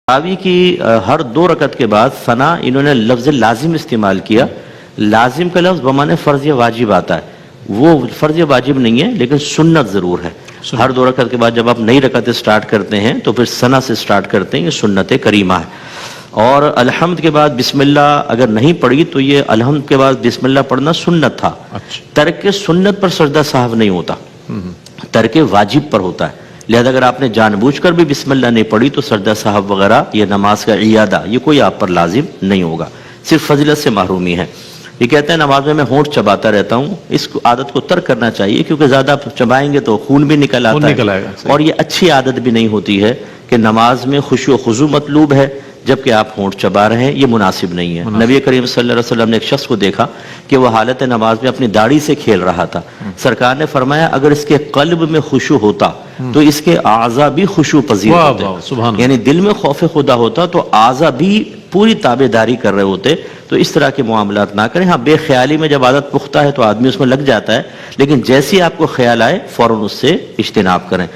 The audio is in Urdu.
تراویح کی ہر 2 رکعت کے بعد ثنا انہوں نے لفظ لازم استعمال کیا. لازم کا لفظ بمعنی فرض یا واجب آتا ہے، وہ فرض یا واجب نہیں ہے لیکن سنت ضرور ہے. ہر 2 رکعت کے بعد جب آپ نئی رکعت سٹارٹ کرتے ہیں تو پھر ثنا سے سٹارٹ کرتے ہیں، یہ سنت کریمہ ہے. اور الحمد کے بعد بسم اللہ اگر نہیں پڑھی تو یہ الحمد کے بعد بسم اللہ پڑھنا سنت تھا. ترک سنت پر سجدہ سہو نہیں ہوتا، ترک واجب پر ہوتا ہے. لہذا اگر آپ نے جان بوجھ کر بھی بسم اللہ نہیں پڑھی تو سجدہ صاحب وغیرہ یہ نماز کا اعادہ یہ کوئی آپ پر لازم نہیں ہوگا، صرف فضیلت سے محرومی ہے. یہ کہتے ہیں نماز میں میں ہونٹ چباتا رہتا ہوں، اس عادت کو ترک کرنا چاہیے کیونکہ زیادہ چبائیں گے تو خون بھی نکل آتا ہے اور یہ اچھی عادت بھی نہیں ہوتی ہے کہ نماز میں خشوع و خضوع مطلوب ہے جبکہ آپ ہونٹ چبا رہے ہیں، یہ مناسب نہیں ہے. نبی کریم صلی اللہ علیہ وسلم نے ایک شخص کو دیکھا کہ وہ حالت نماز میں اپنی داڑھی سے کھیل رہا تھا. سرکار نے فرمایا اگر اس کے قلب میں خشوع ہوتا تو اس کے اعضاء بھی خشوع پذیر ہوتے، یعنی دل میں خوف خدا ہوتا تو اعضاء بھی پوری تابعداری کر رہے ہوتے. تو اس طرح کے معاملات نہ کریں. ہاں بے خیالی میں جب عادت پختہ ہے تو آدمی اس میں لگ جاتا ہے، لیکن جیسی آپ کو خیال آئے فوراً اس سے اجتناب کریں.